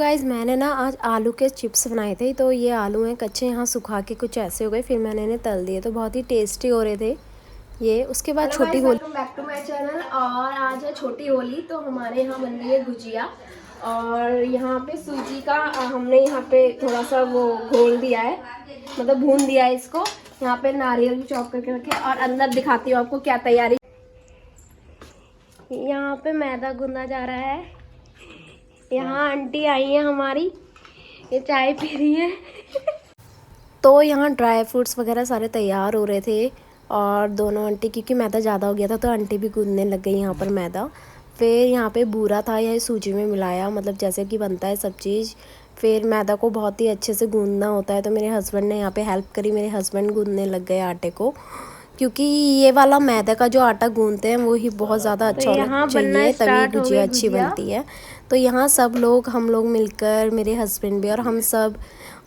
Guys मैंने ना आज आलू के चिप्स बनाए थे। तो ये आलू हैं कच्चे, यहाँ सुखा के कुछ ऐसे हो गए, फिर मैंने इन्हें तल दिए तो बहुत ही टेस्टी हो रहे थे ये। उसके बाद छोटी Holi. Welcome back to my channel. और आज है छोटी होली, तो हमारे यहाँ बन रही है गुजिया। और यहाँ पे सूजी का हमने यहाँ पे थोड़ा सा वो घोल दिया है, मतलब भून दिया है इसको। यहाँ पे नारियल भी चॉप करके रखे और अंदर दिखाती हूँ आपको क्या तैयारी। यहाँ पे मैदा गूंदा जा रहा है। यहाँ आंटी आई है हमारी, ये चाय पी रही है। तो यहाँ ड्राई फ्रूट्स वगैरह सारे तैयार हो रहे थे और दोनों आंटी, क्योंकि मैदा ज़्यादा हो गया था तो आंटी भी गूंदने लग गई यहाँ पर मैदा। फिर यहाँ पे बूरा था, यह सूजी में मिलाया, मतलब जैसे कि बनता है सब चीज़। फिर मैदा को बहुत ही अच्छे से गूंदना होता है, तो मेरे हस्बैंड ने यहाँ पे हेल्प करी। मेरे हस्बैंड गूंदने लग गए आटे को, क्योंकि ये वाला मैदा का जो आटा गूंदते हैं वो ही बहुत ज़्यादा अच्छा होना चाहिए, तभी गुजिया अच्छी बनती है। तो यहाँ सब लोग, हम लोग मिलकर, मेरे हस्बैंड भी और हम सब,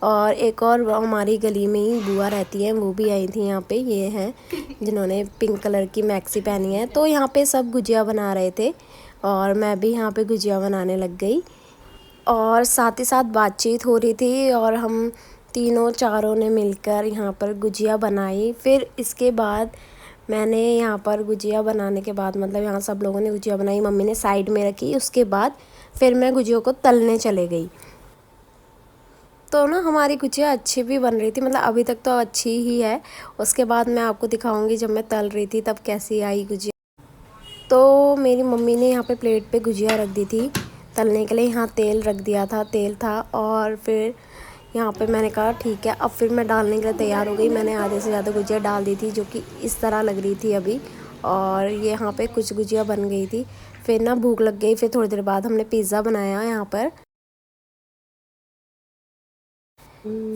और एक और हमारी गली में ही बुआ रहती है, वो भी आई थी यहाँ पे। ये हैं जिन्होंने पिंक कलर की मैक्सी पहनी है। तो यहाँ पे सब गुजिया बना रहे थे और मैं भी यहाँ पे गुजिया बनाने लग गई। और साथ ही साथ बातचीत हो रही थी और हम तीनों चारों ने मिलकर यहाँ पर गुजिया बनाई। फिर इसके बाद मैंने यहाँ पर गुजिया बनाने के बाद, मतलब यहाँ सब लोगों ने गुजिया बनाई, मम्मी ने साइड में रखी। उसके बाद फिर मैं गुजिया को तलने चले गई। तो ना हमारी गुजिया अच्छी भी बन रही थी, मतलब अभी तक तो अच्छी ही है। उसके बाद मैं आपको दिखाऊंगी जब मैं तल रही थी तब कैसी आई गुजिया। तो मेरी मम्मी ने यहाँ पे प्लेट पे गुजिया रख दी थी तलने के लिए। यहाँ तेल रख दिया था, तेल था। और फिर यहाँ पे मैंने कहा ठीक है, अब फिर मैं डालने के लिए तैयार हो गई। मैंने आधे से ज़्यादा गुजिया डाल दी थी, जो कि इस तरह लग रही थी अभी। और ये यहाँ पे कुछ गुजिया बन गई थी। फिर ना भूख लग गई, फिर थोड़ी देर बाद हमने पिज़्ज़ा बनाया यहाँ पर।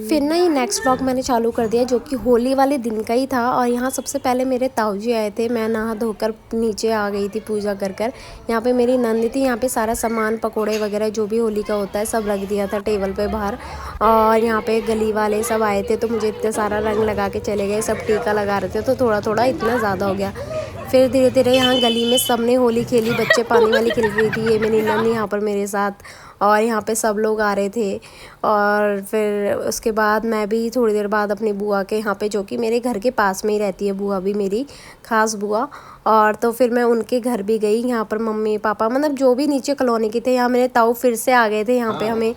फिर ना ये नेक्स्ट व्लॉग मैंने चालू कर दिया, जो कि होली वाले दिन का ही था। और यहाँ सबसे पहले मेरे ताऊजी आए थे, मैं नहा धोकर नीचे आ गई थी पूजा कर कर। यहाँ पे मेरी नंद थी, यहाँ पे सारा सामान, पकोड़े वगैरह जो भी होली का होता है सब रख दिया था टेबल पे बाहर। और यहाँ पे गली वाले सब आए थे, तो मुझे इतना सारा रंग लगा के चले गए। सब टीका लगा रहे थे, तो थोड़ा थोड़ा इतना ज़्यादा हो गया। फिर धीरे धीरे यहाँ गली में सब ने होली खेली, बच्चे पानी वाली खेल रही थी, ये मेरी नंद यहाँ पर मेरे साथ। और यहाँ पे सब लोग आ रहे थे। और फिर उसके बाद मैं भी थोड़ी देर बाद अपनी बुआ के यहाँ पे, जो कि मेरे घर के पास में ही रहती है बुआ भी, मेरी खास बुआ। और तो फिर मैं उनके घर भी गई। यहाँ पर मम्मी पापा, मतलब जो भी नीचे कॉलोनी के थे। यहाँ मेरे ताऊ फिर से आ गए थे, यहाँ पे हमें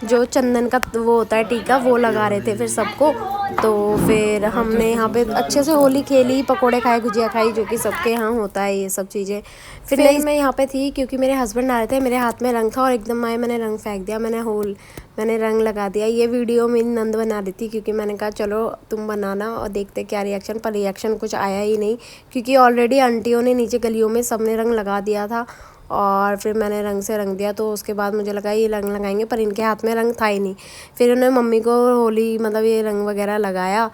जो चंदन का वो होता है टीका, वो लगा रहे थे फिर सबको। तो फिर हमने यहाँ पे अच्छे से होली खेली, पकोड़े खाए, गुजिया खाई, जो कि सबके यहाँ होता है ये सब चीज़ें। फिर नहीं, मैं यहाँ पे थी क्योंकि मेरे हस्बैंड आ रहे थे, मेरे हाथ में रंग था और एकदम आए, मैंने रंग फेंक दिया, मैंने रंग लगा दिया। ये वीडियो मेरी नंद बना रही थी, क्योंकि मैंने कहा चलो तुम बनाना और देखते क्या रिएक्शन। पर रिएक्शन कुछ आया ही नहीं, क्योंकि ऑलरेडी आंटियों ने नीचे गलियों में सबने रंग लगा दिया था। और फिर मैंने रंग से रंग दिया, तो उसके बाद मुझे लगा ये रंग लगाएंगे, पर इनके हाथ में रंग था ही नहीं। फिर उन्होंने मम्मी को होली, मतलब ये रंग वगैरह लगाया।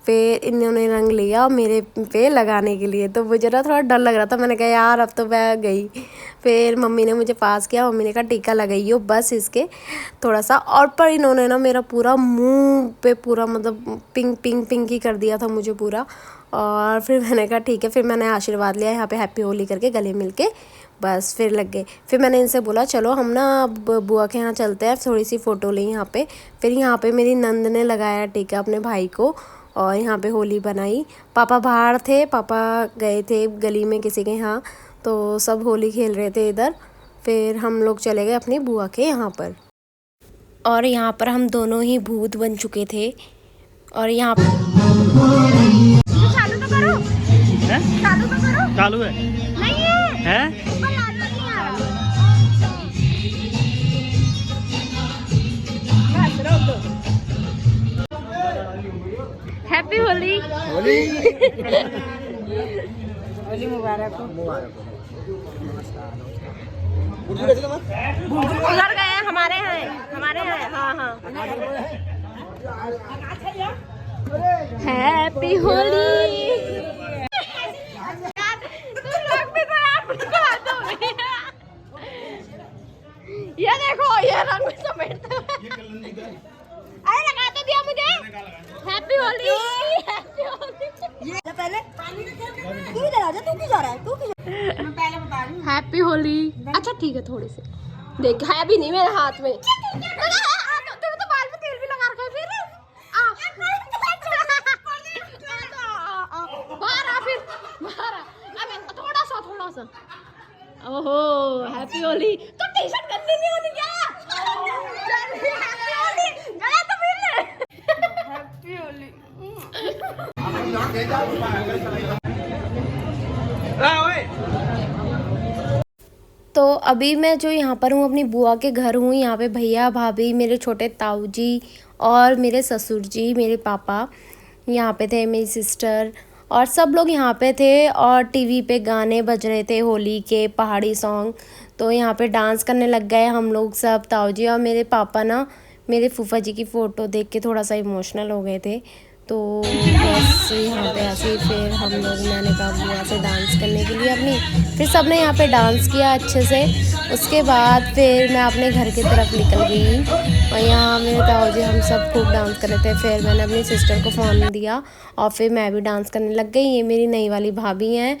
फिर इन्होंने रंग लिया मेरे पे लगाने के लिए, तो मुझे ना थोड़ा डर लग रहा था। मैंने कहा यार अब तो मैं गई। फिर मम्मी ने मुझे पास किया, मम्मी ने कहा टीका लगाइयो बस इसके थोड़ा सा। और पर इन्होंने ना मेरा पूरा मुँह पे पूरा, मतलब पिंक पिंक पिंक ही कर दिया था मुझे पूरा। और फिर मैंने कहा ठीक है, फिर मैंने आशीर्वाद लिया यहाँ पे हैप्पी होली करके गले मिल के, बस फिर लग गए। फिर मैंने इनसे बोला चलो हम ना बुआ के यहाँ चलते हैं, थोड़ी सी फ़ोटो ली यहाँ पे। फिर यहाँ पे मेरी नंद ने लगाया टीका अपने भाई को और यहाँ पे होली बनाई। पापा बाहर थे, पापा गए थे गली में किसी के यहाँ, तो सब होली खेल रहे थे इधर। फिर हम लोग चले गए अपनी बुआ के यहाँ पर। और यहाँ पर हम दोनों ही भूत बन चुके थे। और यहाँ पर चालू तो करो, चालू तो करो। चालू है नहीं है? हैप्पी होली। होली होली मुबारक हो। उधर गए हमारे हैं हाँ हाँ। हैप्पी होली। ये देखो, ये रंग समेटते हुए। अरे लगा तो दिया मुझे। Happy Holi, happy Holi. ये पहले तू इधर आ जा, तू क्यों जा रहा है? तू क्यों? मैं पहले बता रही हूँ। हैप्पी होली। अच्छा ठीक है, थोड़ी सी देख है भी नहीं मेरे हाथ में। तेरे तो बाल में तेल भी लगा रखा है फिर। बाहर आ फिर, बाहर आ। अबे थोड़ा सा। ओहो हैप्पी होली। तो टी शर्ट गंदी नहीं होनी क्या? हैप्पी होली गया तो फिर हैप्पी होली। तो अभी मैं जो यहाँ पर हूँ अपनी बुआ के घर हूँ। यहाँ पे भैया भाभी, मेरे छोटे ताऊ जी और मेरे ससुर जी, मेरे पापा यहाँ पे थे, मेरी सिस्टर और सब लोग यहाँ पे थे। और टीवी पे गाने बज रहे थे होली के, पहाड़ी सॉन्ग। तो यहाँ पे डांस करने लग गए हम लोग सब। ताऊ जी और मेरे पापा ना मेरे फूफा जी की फ़ोटो देख के थोड़ा सा इमोशनल हो गए थे। तो बस यहाँ पे ऐसे ही फिर हम लोग, मैंने कहा बुआ से डांस करने के लिए अपनी, फिर सब ने यहाँ पे डांस किया अच्छे से। उसके बाद फिर मैं अपने घर की तरफ निकल गई और यहाँ मेरे ताऊ जी हम सब खूब डांस कर रहे थे। फिर मैंने अपनी सिस्टर को फ़ोन दिया और फिर मैं भी डांस करने लग गई। ये मेरी नई वाली भाभी हैं,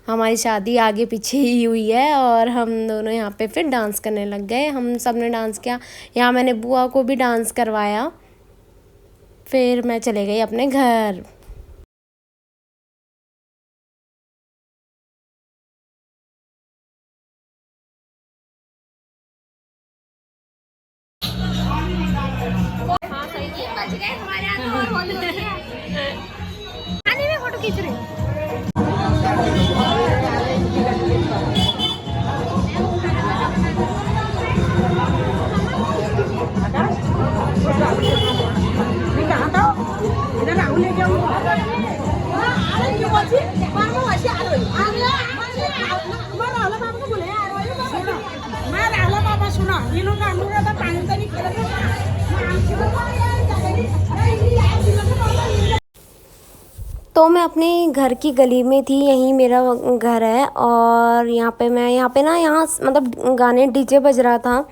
हमारी शादी आगे पीछे ही हुई है और हम दोनों यहाँ पे फिर डांस करने लग गए। हम सब ने डांस किया, यहाँ मैंने बुआ को भी डांस करवाया। फिर मैं चले गई अपने घर। हाँ सही है, बच गए हमारे यहाँ तो और होली होती है। खाने में फोटो खींच रही हूँ। तो मैं अपने घर की गली में थी, यहीं मेरा घर है। और यहाँ पे मैं यहाँ मतलब गाने डीजे बज रहा था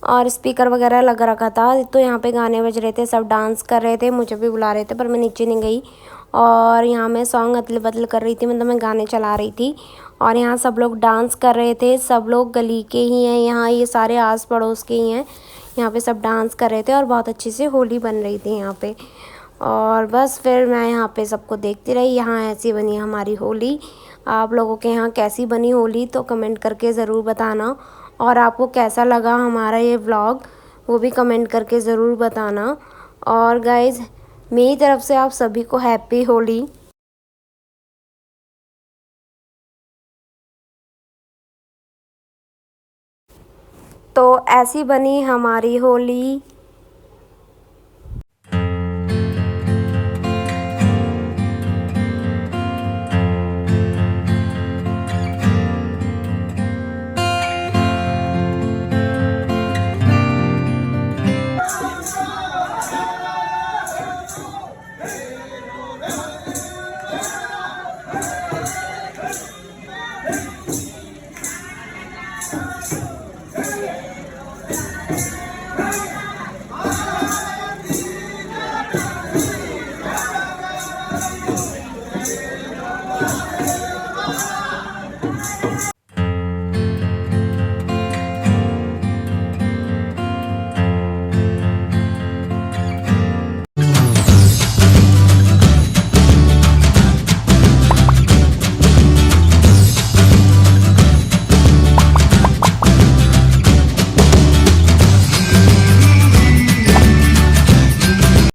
और स्पीकर वगैरह लग रखा था। तो यहाँ पे गाने बज रहे थे, सब डांस कर रहे थे, मुझे भी बुला रहे थे पर मैं नीचे नहीं गई। और यहाँ मैं सॉन्ग अदल बदल कर रही थी, मतलब मैं गाने चला रही थी और यहाँ सब लोग डांस कर रहे थे। सब लोग गली के ही हैं, यहाँ ये सारे आस पड़ोस के ही हैं। यहाँ पे सब डांस कर रहे थे और बहुत अच्छी से होली बन रही थी यहाँ पे। और बस फिर मैं यहाँ पे सबको देखती रही। यहाँ ऐसी बनी हमारी होली। आप लोगों के यहाँ कैसी बनी होली तो कमेंट करके ज़रूर बताना। और आपको कैसा लगा हमारा ये व्लॉग वो भी कमेंट करके ज़रूर बताना। और गाइज़ मेरी तरफ से आप सभी को हैप्पी होली। तो ऐसी बनी हमारी होली।